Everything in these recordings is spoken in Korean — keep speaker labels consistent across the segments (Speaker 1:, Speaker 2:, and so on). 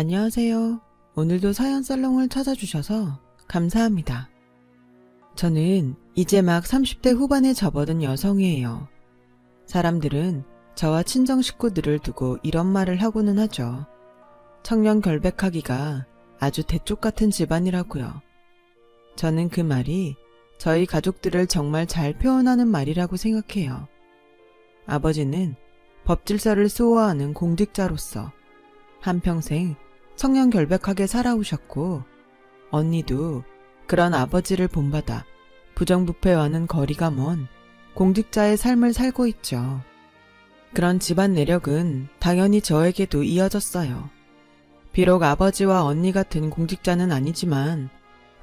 Speaker 1: 안녕하세요. 오늘도 사연 살롱을 찾아주셔서 감사합니다. 저는 이제 막 30대 후반에 접어든 여성이에요. 사람들은 저와 친정 식구들을 두고 이런 말을 하고는 하죠. 청년 결백하기가 아주 대쪽 같은 집안이라고요. 저는 그 말이 저희 가족들을 정말 잘 표현하는 말이라고 생각해요. 아버지는 법질서를 수호하는 공직자로서 한평생 청년 결백하게 살아오셨고, 언니도 그런 아버지를 본받아 부정부패와는 거리가 먼 공직자의 삶을 살고 있죠. 그런 집안 내력은 당연히 저에게도 이어졌어요. 비록 아버지와 언니 같은 공직자는 아니지만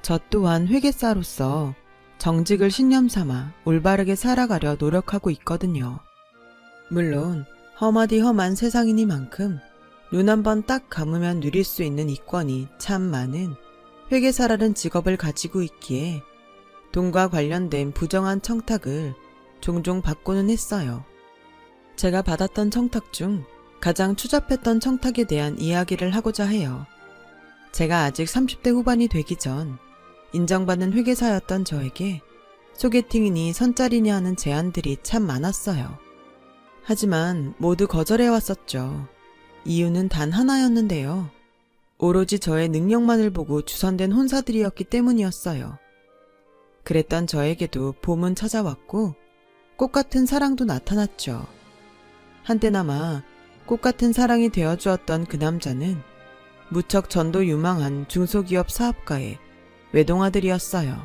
Speaker 1: 저 또한 회계사로서 정직을 신념 삼아 올바르게 살아가려 노력하고 있거든요. 물론 험하디 험한 세상이니만큼 눈 한 번 딱 감으면 누릴 수 있는 이권이 참 많은 회계사라는 직업을 가지고 있기에 돈과 관련된 부정한 청탁을 종종 받고는 했어요. 제가 받았던 청탁 중 가장 추잡했던 청탁에 대한 이야기를 하고자 해요. 제가 아직 30대 후반이 되기 전 인정받는 회계사였던 저에게 소개팅이니 선짜리니 하는 제안들이 참 많았어요. 하지만 모두 거절해왔었죠. 이유는 단 하나였는데요. 오로지 저의 능력만을 보고 주선된 혼사들이었기 때문이었어요. 그랬던 저에게도 봄은 찾아왔고 꽃같은 사랑도 나타났죠. 한때나마 꽃같은 사랑이 되어주었던 그 남자는 무척 전도 유망한 중소기업 사업가의 외동아들이었어요.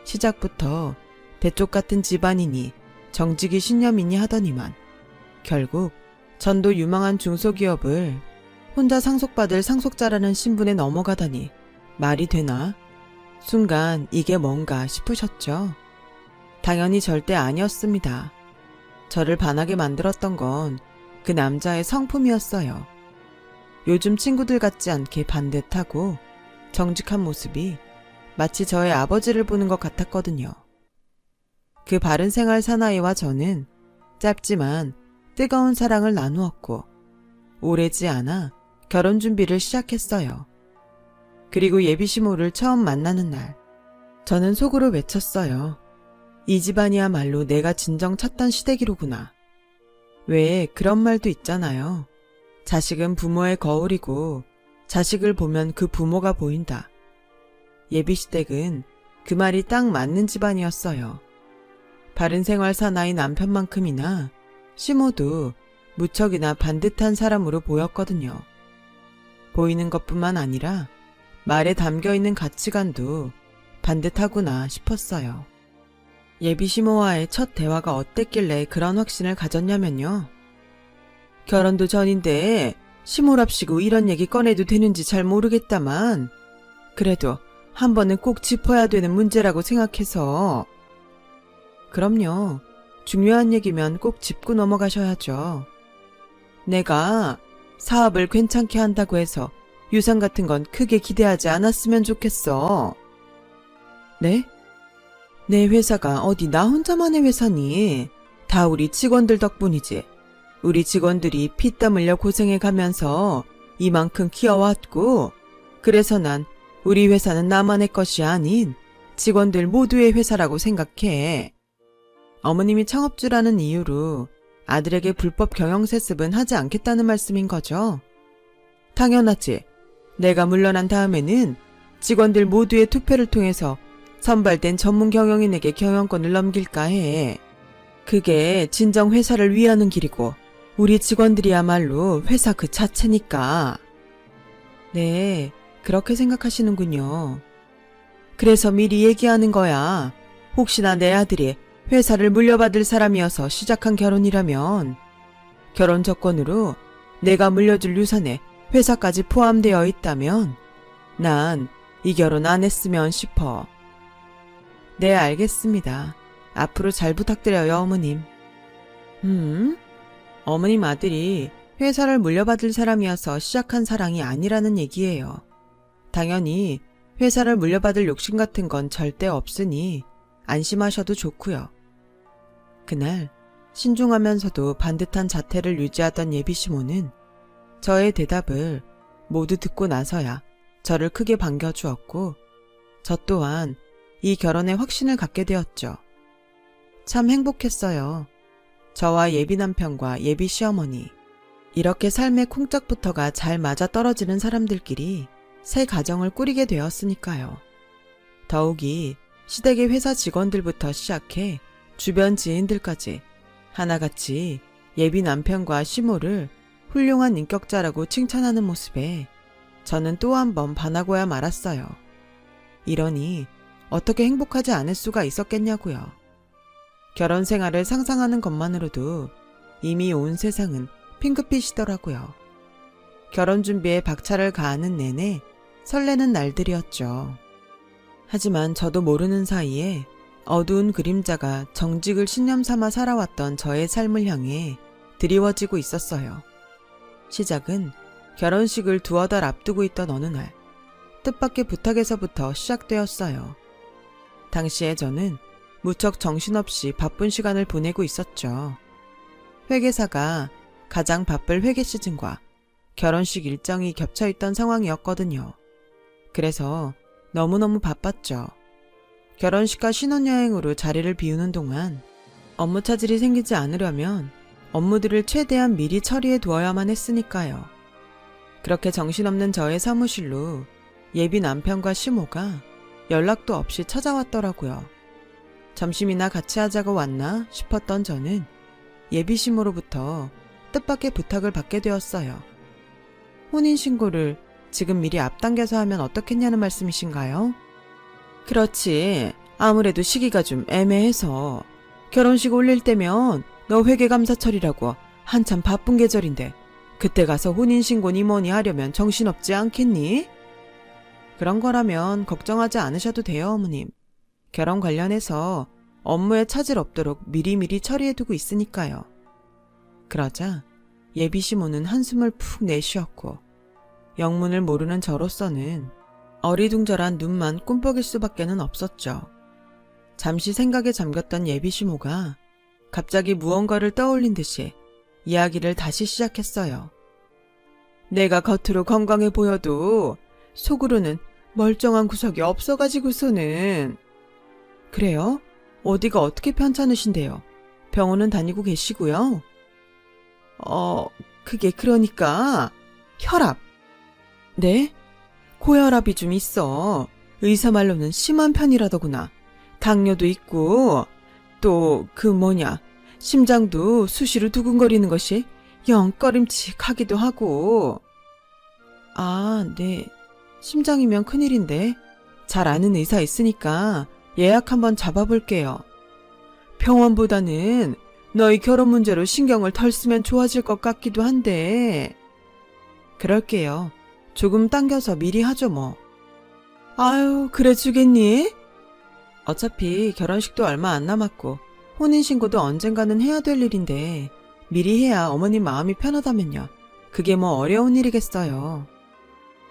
Speaker 1: 시작부터 대쪽 같은 집안이니 정직이 신념이니 하더니만 결국 전도 유망한 중소기업을 혼자 상속받을 상속자라는 신분에 넘어가다니 말이 되나? 순간 이게 뭔가 싶으셨죠? 당연히 절대 아니었습니다. 저를 반하게 만들었던 건 그 남자의 성품이었어요. 요즘 친구들 같지 않게 반듯하고 정직한 모습이 마치 저의 아버지를 보는 것 같았거든요. 그 바른 생활 사나이와 저는 짧지만 뜨거운 사랑을 나누었고 오래지 않아 결혼 준비를 시작했어요. 그리고 예비시모를 처음 만나는 날 저는 속으로 외쳤어요. 이 집안이야말로 내가 진정 찾던 시댁이로구나. 왜 그런 말도 있잖아요. 자식은 부모의 거울이고 자식을 보면 그 부모가 보인다. 예비시댁은 그 말이 딱 맞는 집안이었어요. 바른 생활 사나이 남편만큼이나 시모도 무척이나 반듯한 사람으로 보였거든요. 보이는 것뿐만 아니라 말에 담겨있는 가치관도 반듯하구나 싶었어요. 예비시모와의 첫 대화가 어땠길래 그런 확신을 가졌냐면요. 결혼도 전인데 시모랍시고 이런 얘기 꺼내도 되는지 잘 모르겠다만 그래도 한 번은 꼭 짚어야 되는 문제라고 생각해서. 그럼요. 중요한 얘기면 꼭 짚고 넘어가셔야죠. 내가 사업을 괜찮게 한다고 해서 유산 같은 건 크게 기대하지 않았으면 좋겠어. 네? 내 회사가 어디 나 혼자만의 회사니? 다 우리 직원들 덕분이지. 우리 직원들이 피땀 흘려 고생해가면서 이만큼 키워왔고, 그래서 난 우리 회사는 나만의 것이 아닌 직원들 모두의 회사라고 생각해. 어머님이 창업주라는 이유로 아들에게 불법 경영세습은 하지 않겠다는 말씀인 거죠? 당연하지. 내가 물러난 다음에는 직원들 모두의 투표를 통해서 선발된 전문 경영인에게 경영권을 넘길까 해. 그게 진정 회사를 위하는 길이고 우리 직원들이야말로 회사 그 자체니까. 네, 그렇게 생각하시는군요. 그래서 미리 얘기하는 거야. 혹시나 내 아들이 회사를 물려받을 사람이어서 시작한 결혼이라면 결혼 조건으로 내가 물려줄 유산에 회사까지 포함되어 있다면 난 이 결혼 안 했으면 싶어. 네, 알겠습니다. 앞으로 잘 부탁드려요, 어머님. 어머님 아들이 회사를 물려받을 사람이어서 시작한 사랑이 아니라는 얘기예요. 당연히 회사를 물려받을 욕심 같은 건 절대 없으니 안심하셔도 좋고요. 그날 신중하면서도 반듯한 자태를 유지하던 예비시모는 저의 대답을 모두 듣고 나서야 저를 크게 반겨주었고 저 또한 이 결혼에 확신을 갖게 되었죠. 참 행복했어요. 저와 예비 남편과 예비 시어머니. 이렇게 삶의 쿵짝부터가 잘 맞아떨어지는 사람들끼리 새 가정을 꾸리게 되었으니까요. 더욱이 시댁의 회사 직원들부터 시작해 주변 지인들까지 하나같이 예비 남편과 시모를 훌륭한 인격자라고 칭찬하는 모습에 저는 또 한 번 반하고야 말았어요. 이러니 어떻게 행복하지 않을 수가 있었겠냐고요. 결혼 생활을 상상하는 것만으로도 이미 온 세상은 핑크빛이더라고요. 결혼 준비에 박차를 가하는 내내 설레는 날들이었죠. 하지만 저도 모르는 사이에 어두운 그림자가 정직을 신념 삼아 살아왔던 저의 삶을 향해 드리워지고 있었어요. 시작은 결혼식을 두어 달 앞두고 있던 어느 날, 뜻밖의 부탁에서부터 시작되었어요. 당시에 저는 무척 정신없이 바쁜 시간을 보내고 있었죠. 회계사가 가장 바쁠 회계 시즌과 결혼식 일정이 겹쳐있던 상황이었거든요. 그래서 너무너무 바빴죠. 결혼식과 신혼여행으로 자리를 비우는 동안 업무 차질이 생기지 않으려면 업무들을 최대한 미리 처리해 두어야만 했으니까요. 그렇게 정신없는 저의 사무실로 예비 남편과 시모가 연락도 없이 찾아왔더라고요. 점심이나 같이 하자고 왔나 싶었던 저는 예비 시모로부터 뜻밖의 부탁을 받게 되었어요. 혼인신고를 지금 미리 앞당겨서 하면 어떻겠냐는 말씀이신가요? 그렇지. 아무래도 시기가 좀 애매해서. 결혼식 올릴 때면 너 회계감사철이라고 한참 바쁜 계절인데 그때 가서 혼인신고니 뭐니 하려면 정신없지 않겠니? 그런 거라면 걱정하지 않으셔도 돼요, 어머님. 결혼 관련해서 업무에 차질 없도록 미리미리 처리해두고 있으니까요. 그러자 예비 시모는 한숨을 푹 내쉬었고 영문을 모르는 저로서는 어리둥절한 눈만 꿈뻑일 수밖에는 없었죠. 잠시 생각에 잠겼던 예비 시모가 갑자기 무언가를 떠올린 듯이 이야기를 다시 시작했어요. 내가 겉으로 건강해 보여도 속으로는 멀쩡한 구석이 없어가지고서는. 그래요? 어디가 어떻게 편찮으신데요? 병원은 다니고 계시고요? 그게 그러니까 혈압. 네? 고혈압이 좀 있어. 의사 말로는 심한 편이라더구나. 당뇨도 있고 또 심장도 수시로 두근거리는 것이 영 꺼림칙하기도 하고. 아, 네. 심장이면 큰일인데 잘 아는 의사 있으니까 예약 한번 잡아볼게요. 병원보다는 너희 결혼 문제로 신경을 덜 쓰면 좋아질 것 같기도 한데. 그럴게요. 조금 당겨서 미리 하죠 뭐. 아유, 그래 주겠니? 어차피 결혼식도 얼마 안 남았고 혼인신고도 언젠가는 해야 될 일인데 미리 해야 어머님 마음이 편하다면요. 그게 뭐 어려운 일이겠어요.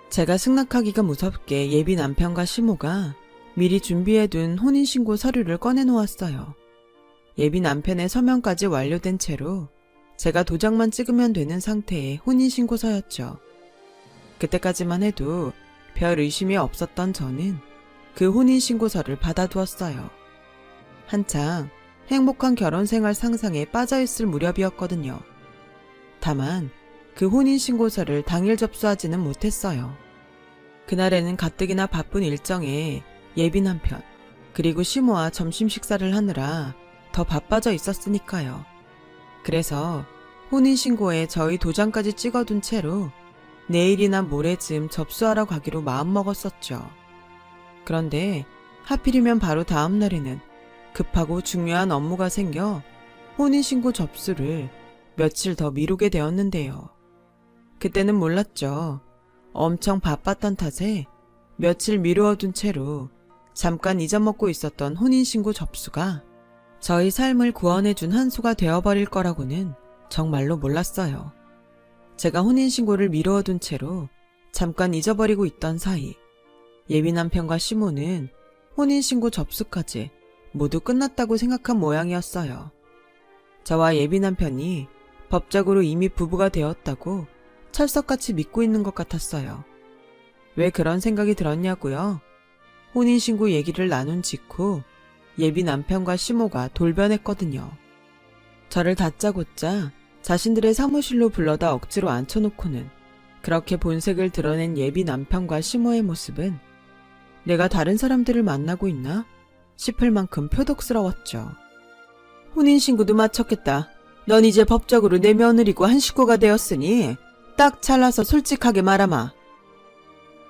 Speaker 1: 제가 승낙하기가 무섭게 예비 남편과 시모가 미리 준비해둔 혼인신고 서류를 꺼내놓았어요. 예비 남편의 서명까지 완료된 채로 제가 도장만 찍으면 되는 상태의 혼인신고서였죠. 그때까지만 해도 별 의심이 없었던 저는 그 혼인신고서를 받아두었어요. 한창 행복한 결혼생활 상상에 빠져있을 무렵이었거든요. 다만 그 혼인신고서를 당일 접수하지는 못했어요. 그날에는 가뜩이나 바쁜 일정에 예비 남편 그리고 시모와 점심 식사를 하느라 더 바빠져 있었으니까요. 그래서 혼인신고에 저희 도장까지 찍어둔 채로 내일이나 모레쯤 접수하러 가기로 마음먹었었죠. 그런데 하필이면 바로 다음 날에는 급하고 중요한 업무가 생겨 혼인신고 접수를 며칠 더 미루게 되었는데요. 그때는 몰랐죠. 엄청 바빴던 탓에 며칠 미루어둔 채로 잠깐 잊어먹고 있었던 혼인신고 접수가 저희 삶을 구원해준 한 수가 되어버릴 거라고는 정말로 몰랐어요. 제가 혼인신고를 미루어둔 채로 잠깐 잊어버리고 있던 사이 예비 남편과 시모는 혼인신고 접수까지 모두 끝났다고 생각한 모양이었어요. 저와 예비 남편이 법적으로 이미 부부가 되었다고 철석같이 믿고 있는 것 같았어요. 왜 그런 생각이 들었냐고요? 혼인신고 얘기를 나눈 직후 예비 남편과 시모가 돌변했거든요. 저를 다짜고짜 자신들의 사무실로 불러다 억지로 앉혀놓고는 그렇게 본색을 드러낸 예비 남편과 시모의 모습은 내가 다른 사람들을 만나고 있나 싶을 만큼 표독스러웠죠. 혼인신고도 마쳤겠다. 넌 이제 법적으로 내 며느리고 한 식구가 되었으니 딱 잘라서 솔직하게 말하마.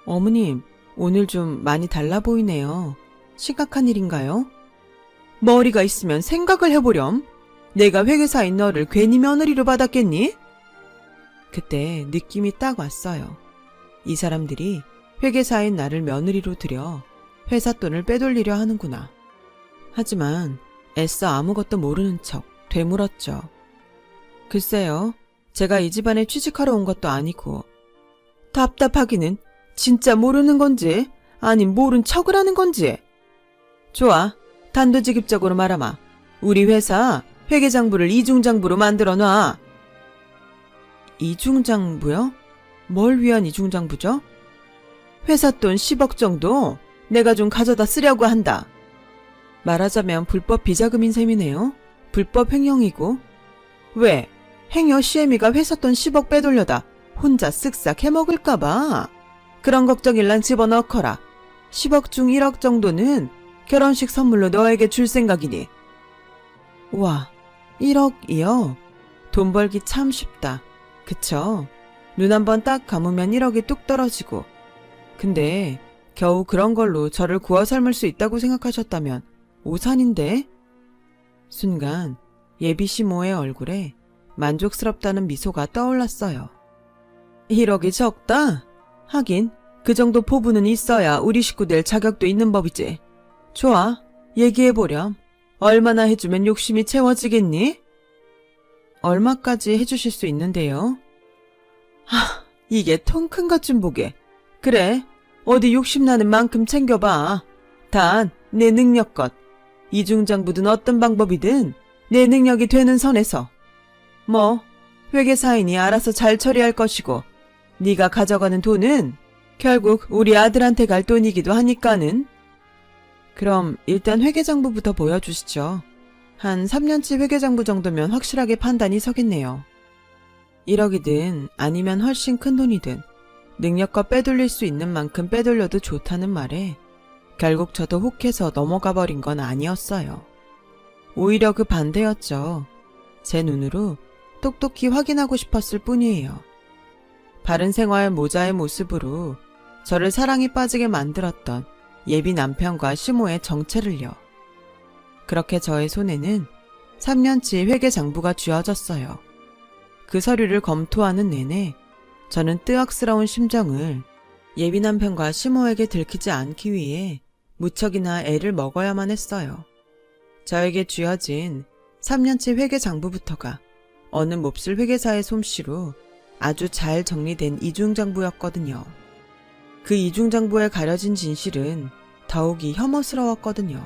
Speaker 1: 어머님, 오늘 좀 많이 달라 보이네요. 심각한 일인가요? 머리가 있으면 생각을 해보렴. 내가 회계사인 너를 괜히 며느리로 받았겠니? 그때 느낌이 딱 왔어요. 이 사람들이 회계사인 나를 며느리로 들여 회사 돈을 빼돌리려 하는구나. 하지만 애써 아무것도 모르는 척 되물었죠. 글쎄요, 제가 이 집안에 취직하러 온 것도 아니고 답답하기는 진짜 모르는 건지 아님 모른 척을 하는 건지. 좋아, 단도직입적으로 말하마. 우리 회사 회계장부를 이중장부로 만들어놔. 이중장부요? 뭘 위한 이중장부죠? 회사 돈 10억 정도 내가 좀 가져다 쓰려고 한다. 말하자면 불법 비자금인 셈이네요. 불법 횡령이고. 왜? 행여 시애미가 회사 돈 10억 빼돌려다 혼자 쓱싹 해먹을까봐. 그런 걱정일랑 집어넣거라. 10억 중 1억 정도는 결혼식 선물로 너에게 줄 생각이니. 와, 1억이요? 돈 벌기 참 쉽다. 그쵸? 눈 한 번 딱 감으면 1억이 뚝 떨어지고. 근데 겨우 그런 걸로 저를 구워 삶을 수 있다고 생각하셨다면 오산인데? 순간 예비 시모의 얼굴에 만족스럽다는 미소가 떠올랐어요. 1억이 적다? 하긴 그 정도 포부는 있어야 우리 식구 될 자격도 있는 법이지. 좋아, 얘기해보렴. 얼마나 해주면 욕심이 채워지겠니? 얼마까지 해주실 수 있는데요? 이게 통 큰 것 좀 보게. 그래, 어디 욕심나는 만큼 챙겨봐. 단 내 능력껏. 이중장부든 어떤 방법이든 내 능력이 되는 선에서. 뭐 회계사인이 알아서 잘 처리할 것이고 네가 가져가는 돈은 결국 우리 아들한테 갈 돈이기도 하니까는. 그럼 일단 회계장부부터 보여주시죠. 한 3년치 회계장부 정도면 확실하게 판단이 서겠네요. 1억이든 아니면 훨씬 큰 돈이든 능력껏 빼돌릴 수 있는 만큼 빼돌려도 좋다는 말에 결국 저도 혹해서 넘어가 버린 건 아니었어요. 오히려 그 반대였죠. 제 눈으로 똑똑히 확인하고 싶었을 뿐이에요. 바른 생활 모자의 모습으로 저를 사랑에 빠지게 만들었던 예비 남편과 시모의 정체를요. 그렇게 저의 손에는 3년치 회계장부가 쥐어졌어요. 그 서류를 검토하는 내내 저는 뜨악스러운 심정을 예비 남편과 시모에게 들키지 않기 위해 무척이나 애를 먹어야만 했어요. 저에게 쥐어진 3년치 회계장부부터가 어느 몹쓸 회계사의 솜씨로 아주 잘 정리된 이중장부였거든요. 그 이중장부에 가려진 진실은 더욱이 혐오스러웠거든요.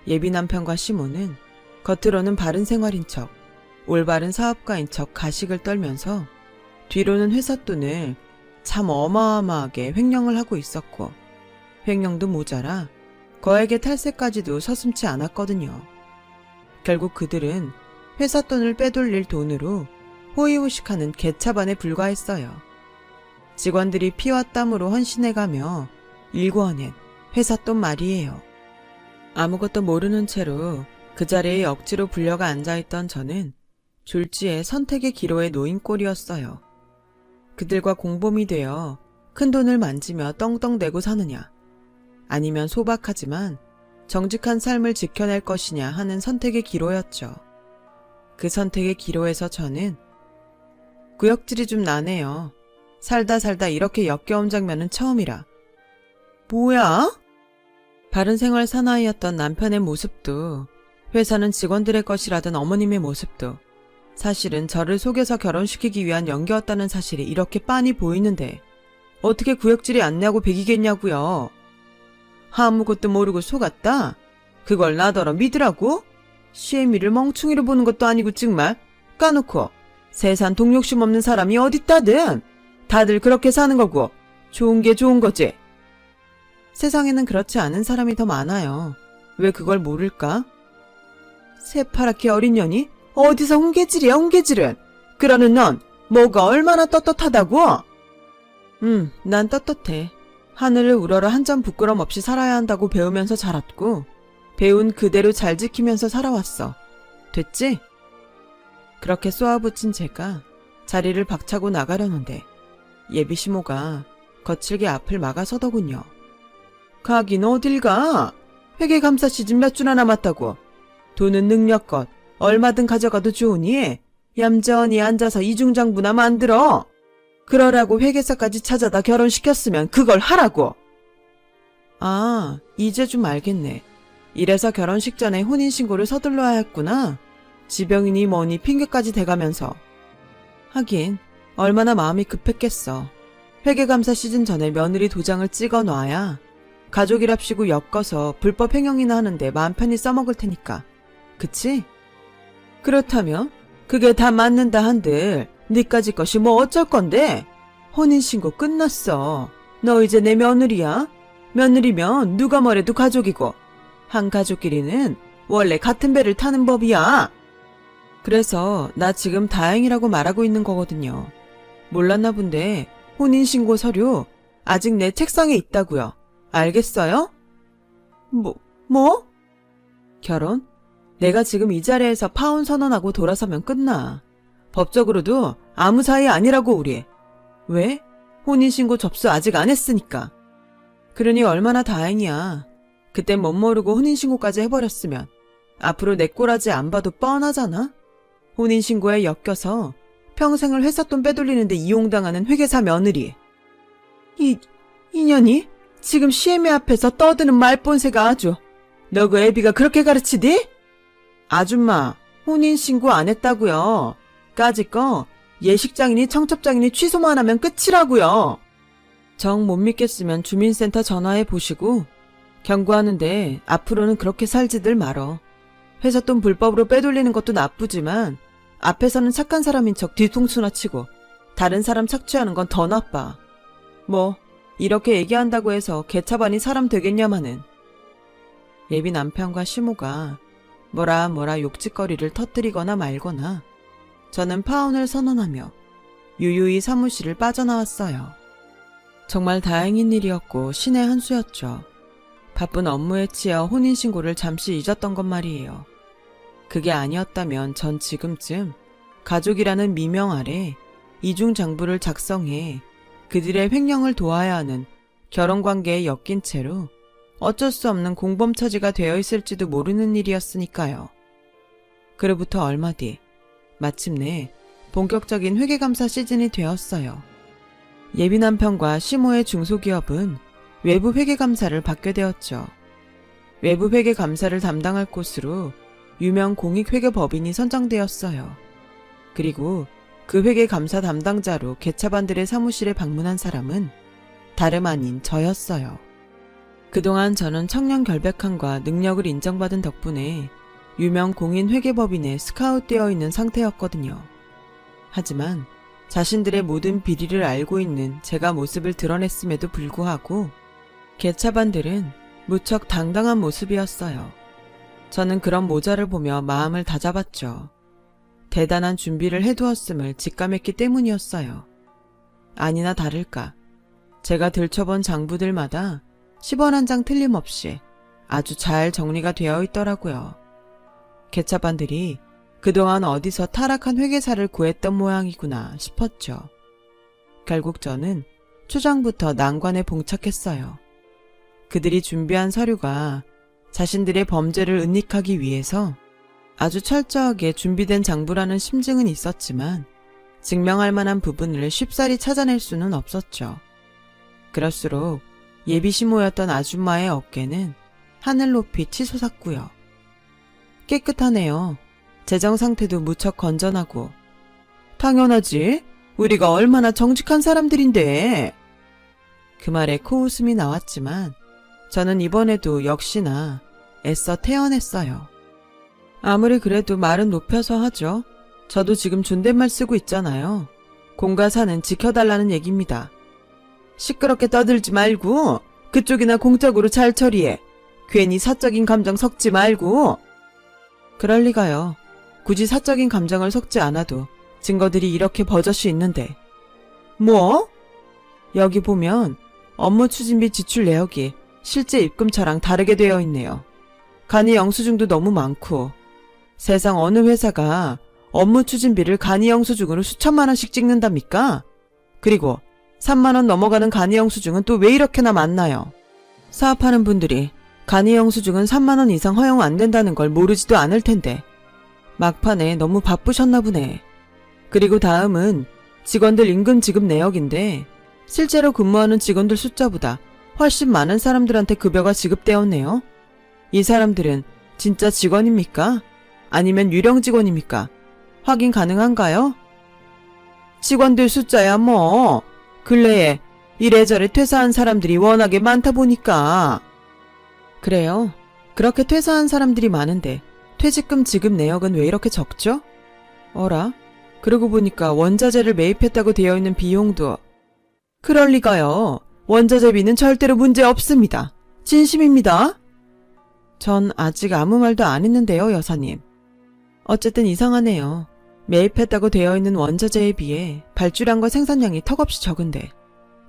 Speaker 1: 예비 남편과 시모는 겉으로는 바른 생활인 척, 올바른 사업가인 척 가식을 떨면서 뒤로는 회사 돈을 참 어마어마하게 횡령을 하고 있었고, 횡령도 모자라 거액의 탈세까지도 서슴지 않았거든요. 결국 그들은 회사 돈을 빼돌릴 돈으로 호의호식하는 개차반에 불과했어요. 직원들이 피와 땀으로 헌신해가며 일궈낸 회사 돈 말이에요. 아무것도 모르는 채로 그 자리에 억지로 불려가 앉아있던 저는 졸지에 선택의 기로에 놓인 꼴이었어요. 그들과 공범이 되어 큰 돈을 만지며 떵떵대고 사느냐, 아니면 소박하지만 정직한 삶을 지켜낼 것이냐 하는 선택의 기로였죠. 그 선택의 기로에서 저는 구역질이 좀 나네요. 살다 이렇게 역겨운 장면은 처음이라. 뭐야? 바른 생활 사나이였던 남편의 모습도, 회사는 직원들의 것이라던 어머님의 모습도 사실은 저를 속여서 결혼시키기 위한 연기였다는 사실이 이렇게 빤히 보이는데 어떻게 구역질이 안 나고 배기겠냐고요. 아무것도 모르고 속았다? 그걸 나더러 믿으라고? 시애미를 멍충이로 보는 것도 아니고 정말 까놓고 세상 동욕심 없는 사람이 어딨다든. 다들 그렇게 사는 거고 좋은 게 좋은 거지. 세상에는 그렇지 않은 사람이 더 많아요. 왜 그걸 모를까? 새파랗게 어린 년이 어디서 훈계질이야 훈계질은. 그러는 넌 뭐가 얼마나 떳떳하다고? 난 떳떳해. 하늘을 우러러 한 점 부끄럼 없이 살아야 한다고 배우면서 자랐고 배운 그대로 잘 지키면서 살아왔어. 됐지? 그렇게 쏘아붙인 제가 자리를 박차고 나가려는데 예비 시모가 거칠게 앞을 막아서더군요. 가긴 어딜 가? 회계감사 시즌 몇 주나 남았다고. 돈은 능력껏 얼마든 가져가도 좋으니 얌전히 앉아서 이중장부나 만들어. 그러라고 회계사까지 찾아다 결혼시켰으면 그걸 하라고. 아, 이제 좀 알겠네. 이래서 결혼식 전에 혼인신고를 서둘러야 했구나. 지병이니 뭐니 핑계까지 대가면서. 하긴 얼마나 마음이 급했겠어. 회계감사 시즌 전에 며느리 도장을 찍어놔야 가족이랍시고 엮어서 불법 횡령이나 하는데 마음 편히 써먹을 테니까. 그치? 그렇다면 그게 다 맞는다 한들 니까지 것이 뭐 어쩔 건데? 혼인신고 끝났어. 너 이제 내 며느리야. 며느리면 누가 뭐래도 가족이고 한 가족끼리는 원래 같은 배를 타는 법이야. 그래서 나 지금 다행이라고 말하고 있는 거거든요. 몰랐나 본데 혼인신고 서류 아직 내 책상에 있다고요. 알겠어요? 뭐? 결혼? 내가 지금 이 자리에서 파혼 선언하고 돌아서면 끝나. 법적으로도 아무 사이 아니라고 우리. 왜? 혼인신고 접수 아직 안 했으니까. 그러니 얼마나 다행이야. 그땐 못 모르고 혼인신고까지 해버렸으면 앞으로 내 꼬라지 안 봐도 뻔하잖아. 혼인신고에 엮여서 평생을 회사 돈 빼돌리는데 이용당하는 회계사 며느리. 이년이? 지금 시애미 앞에서 떠드는 말본새가 아주. 너 그 애비가 그렇게 가르치디? 아줌마, 혼인신고 안 했다고요. 까짓 거 예식장이니 청첩장이니 취소만 하면 끝이라고요. 정 못 믿겠으면 주민센터 전화해 보시고 경고하는데 앞으로는 그렇게 살지들 말어. 회사 돈 불법으로 빼돌리는 것도 나쁘지만 앞에서는 착한 사람인 척 뒤통수나 치고 다른 사람 착취하는 건 더 나빠. 뭐 이렇게 얘기한다고 해서 개차반이 사람 되겠냐마는. 예비 남편과 시모가 뭐라 욕짓거리를 터뜨리거나 말거나 저는 파혼을 선언하며 유유히 사무실을 빠져나왔어요. 정말 다행인 일이었고 신의 한 수였죠. 바쁜 업무에 치여 혼인신고를 잠시 잊었던 것 말이에요. 그게 아니었다면 전 지금쯤 가족이라는 미명 아래 이중장부를 작성해 그들의 횡령을 도와야 하는 결혼관계에 엮인 채로 어쩔 수 없는 공범처지가 되어 있을지도 모르는 일이었으니까요. 그로부터 얼마 뒤 마침내 본격적인 회계감사 시즌이 되었어요. 예비 남편과 시모의 중소기업은 외부 회계감사를 받게 되었죠. 외부 회계감사를 담당할 곳으로 유명 공익회계법인이 선정되었어요. 그리고 그 회계감사 담당자로 개차반들의 사무실에 방문한 사람은 다름 아닌 저였어요. 그동안 저는 청년 결백함과 능력을 인정받은 덕분에 유명 공인 회계법인에 스카웃되어 있는 상태였거든요. 하지만 자신들의 모든 비리를 알고 있는 제가 모습을 드러냈음에도 불구하고 개차반들은 무척 당당한 모습이었어요. 저는 그런 모자를 보며 마음을 다잡았죠. 대단한 준비를 해두었음을 직감했기 때문이었어요. 아니나 다를까 제가 들춰본 장부들마다 10원 한 장 틀림없이 아주 잘 정리가 되어 있더라고요. 개차반들이 그동안 어디서 타락한 회계사를 구했던 모양이구나 싶었죠. 결국 저는 초장부터 난관에 봉착했어요. 그들이 준비한 서류가 자신들의 범죄를 은닉하기 위해서 아주 철저하게 준비된 장부라는 심증은 있었지만 증명할 만한 부분을 쉽사리 찾아낼 수는 없었죠. 그럴수록 예비시모였던 아줌마의 어깨는 하늘 높이 치솟았고요. 깨끗하네요. 재정 상태도 무척 건전하고. 당연하지. 우리가 얼마나 정직한 사람들인데. 그 말에 코웃음이 나왔지만 저는 이번에도 역시나 애써 태연했어요. 아무리 그래도 말은 높여서 하죠. 저도 지금 존댓말 쓰고 있잖아요. 공과 사는 지켜달라는 얘기입니다. 시끄럽게 떠들지 말고 그쪽이나 공적으로 잘 처리해. 괜히 사적인 감정 섞지 말고. 그럴 리가요. 굳이 사적인 감정을 섞지 않아도 증거들이 이렇게 버젓이 있는데. 뭐? 여기 보면 업무 추진비 지출 내역이 실제 입금처랑 다르게 되어 있네요. 간이 영수증도 너무 많고 세상 어느 회사가 업무 추진비를 간이 영수증으로 수천만 원씩 찍는답니까? 그리고 3만 원 넘어가는 간이 영수증은 또 왜 이렇게나 많나요? 사업하는 분들이 간이 영수증은 3만 원 이상 허용 안 된다는 걸 모르지도 않을 텐데 막판에 너무 바쁘셨나 보네. 그리고 다음은 직원들 임금 지급 내역인데 실제로 근무하는 직원들 숫자보다 훨씬 많은 사람들한테 급여가 지급되었네요. 이 사람들은 진짜 직원입니까? 아니면 유령 직원입니까? 확인 가능한가요? 직원들 숫자야 뭐 근래에 이래저래 퇴사한 사람들이 워낙에 많다 보니까. 그래요. 그렇게 퇴사한 사람들이 많은데 퇴직금 지급 내역은 왜 이렇게 적죠? 어라? 그러고 보니까 원자재를 매입했다고 되어 있는 비용도. 그럴 리가요. 원자재비는 절대로 문제 없습니다. 진심입니다. 전 아직 아무 말도 안 했는데요, 여사님. 어쨌든 이상하네요. 매입했다고 되어 있는 원자재에 비해 발주량과 생산량이 턱없이 적은데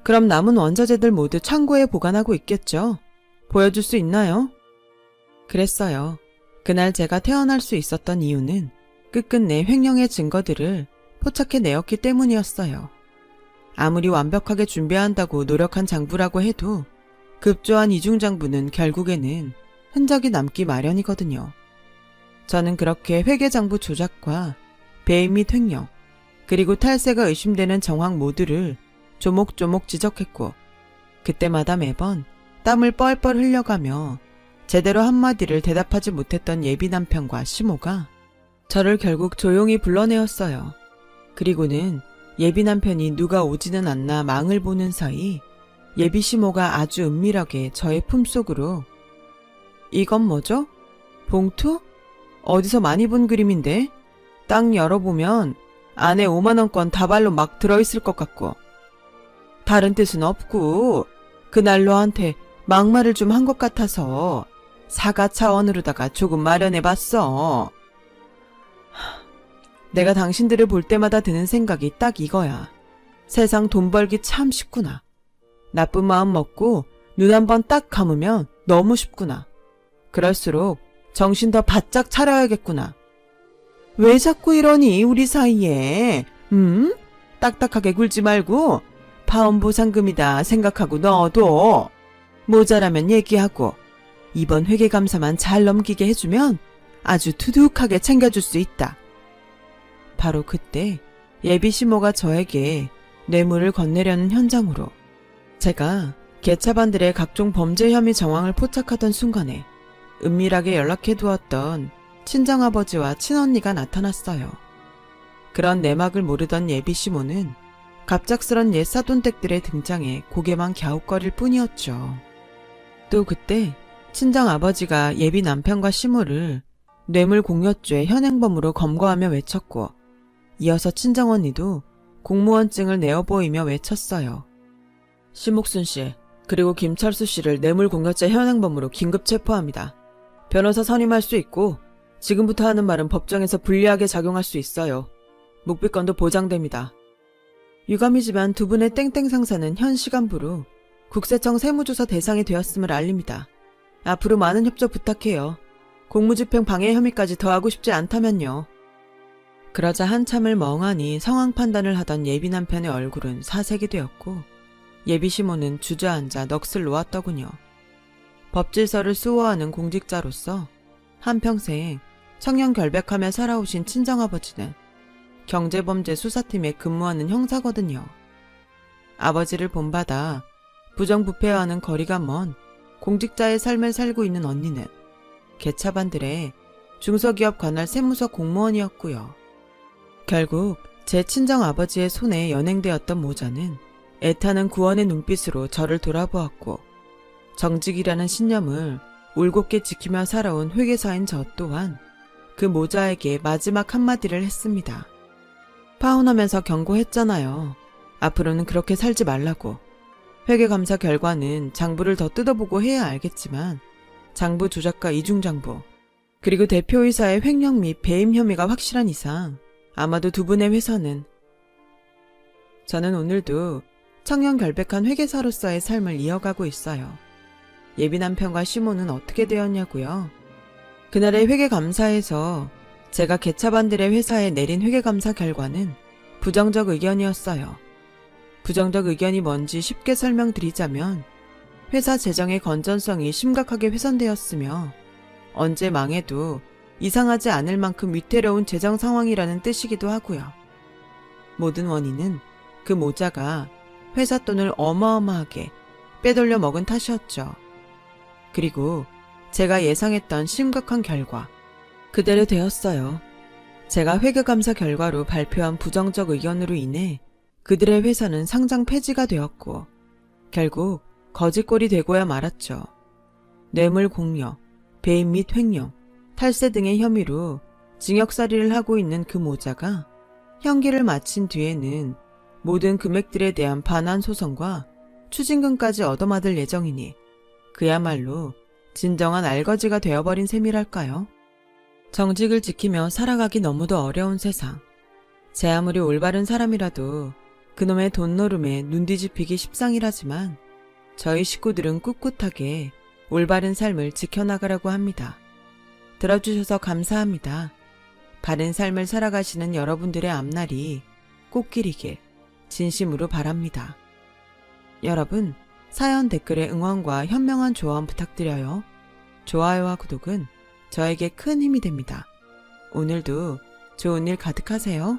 Speaker 1: 그럼 남은 원자재들 모두 창고에 보관하고 있겠죠? 보여줄 수 있나요? 그랬어요. 그날 제가 태어날 수 있었던 이유는 끝끝내 횡령의 증거들을 포착해 내었기 때문이었어요. 아무리 완벽하게 준비한다고 노력한 장부라고 해도 급조한 이중장부는 결국에는 흔적이 남기 마련이거든요. 저는 그렇게 회계장부 조작과 배임 및 횡령, 그리고 탈세가 의심되는 정황 모두를 조목조목 지적했고 그때마다 매번 땀을 뻘뻘 흘려가며 제대로 한마디를 대답하지 못했던 예비 남편과 시모가 저를 결국 조용히 불러내었어요. 그리고는 예비 남편이 누가 오지는 않나 망을 보는 사이 예비 시모가 아주 은밀하게 저의 품속으로 이건 뭐죠? 봉투? 어디서 많이 본 그림인데? 딱 열어보면 안에 5만원권 다발로 막 들어있을 것 같고 다른 뜻은 없고 그날 너한테 막말을 좀 한 것 같아서 사과 차원으로다가 조금 마련해봤어. 내가 당신들을 볼 때마다 드는 생각이 딱 이거야. 세상 돈 벌기 참 쉽구나. 나쁜 마음 먹고 눈 한 번 딱 감으면 너무 쉽구나. 그럴수록 정신 더 바짝 차려야겠구나. 왜 자꾸 이러니 우리 사이에? 딱딱하게 굴지 말고 파업 보상금이다 생각하고 넣어둬. 모자라면 얘기하고 이번 회계감사만 잘 넘기게 해주면 아주 두둑하게 챙겨줄 수 있다. 바로 그때 예비 시모가 저에게 뇌물을 건네려는 현장으로 제가 개차반들의 각종 범죄 혐의 정황을 포착하던 순간에 은밀하게 연락해두었던 친정아버지와 친언니가 나타났어요. 그런 내막을 모르던 예비 시모는 갑작스런 옛 사돈댁들의 등장에 고개만 갸웃거릴 뿐이었죠. 또 그때 친정아버지가 예비 남편과 시모를 뇌물 공여죄 현행범으로 검거하며 외쳤고 이어서 친정언니도 공무원증을 내어보이며 외쳤어요. 심옥순 씨 그리고 김철수 씨를 뇌물 공여죄 현행범으로 긴급 체포합니다. 변호사 선임할 수 있고 지금부터 하는 말은 법정에서 불리하게 작용할 수 있어요. 묵비권도 보장됩니다. 유감이지만 두 분의 땡땡 상사는 현 시간부로 국세청 세무조사 대상이 되었음을 알립니다. 앞으로 많은 협조 부탁해요. 공무집행 방해 혐의까지 더하고 싶지 않다면요. 그러자 한참을 멍하니 상황 판단을 하던 예비 남편의 얼굴은 사색이 되었고 예비 시모는 주저앉아 넋을 놓았더군요. 법질서를 수호하는 공직자로서 한평생 청렴결백하며 살아오신 친정아버지는 경제범죄 수사팀에 근무하는 형사거든요. 아버지를 본받아 부정부패와는 거리가 먼 공직자의 삶을 살고 있는 언니는 개차반들의 중소기업 관할 세무서 공무원이었고요. 결국 제 친정아버지의 손에 연행되었던 모자는 애타는 구원의 눈빛으로 저를 돌아보았고 정직이라는 신념을 울곧게 지키며 살아온 회계사인 저 또한 그 모자에게 마지막 한마디를 했습니다. 파혼하면서 경고했잖아요. 앞으로는 그렇게 살지 말라고. 회계감사 결과는 장부를 더 뜯어보고 해야 알겠지만 장부 조작과 이중장부, 그리고 대표이사의 횡령 및 배임 혐의가 확실한 이상 아마도 두 분의 회사는 저는 오늘도 청렴결백한 회계사로서의 삶을 이어가고 있어요. 예빈한 편과 시모는 어떻게 되었냐고요? 그날의 회계감사에서 제가 개차반들의 회사에 내린 회계감사 결과는 부정적 의견이었어요. 부정적 의견이 뭔지 쉽게 설명드리자면 회사 재정의 건전성이 심각하게 훼손되었으며 언제 망해도 이상하지 않을 만큼 위태로운 재정 상황이라는 뜻이기도 하고요. 모든 원인은 그 모자가 회사 돈을 어마어마하게 빼돌려 먹은 탓이었죠. 그리고 제가 예상했던 심각한 결과, 그대로 되었어요. 제가 회계감사 결과로 발표한 부정적 의견으로 인해 그들의 회사는 상장 폐지가 되었고 결국 거지꼴이 되고야 말았죠. 뇌물 공여, 배임 및 횡령, 탈세 등의 혐의로 징역살이를 하고 있는 그 모자가 형기를 마친 뒤에는 모든 금액들에 대한 반환 소송과 추징금까지 얻어맞을 예정이니 그야말로 진정한 알거지가 되어버린 셈이랄까요? 정직을 지키며 살아가기 너무도 어려운 세상. 제 아무리 올바른 사람이라도 그놈의 돈노름에 눈 뒤집히기 십상이라지만 저희 식구들은 꿋꿋하게 올바른 삶을 지켜나가려고 합니다. 들어주셔서 감사합니다. 바른 삶을 살아가시는 여러분들의 앞날이 꽃길이길 진심으로 바랍니다. 여러분, 사연 댓글에 응원과 현명한 조언 부탁드려요. 좋아요와 구독은 저에게 큰 힘이 됩니다. 오늘도 좋은 일 가득하세요.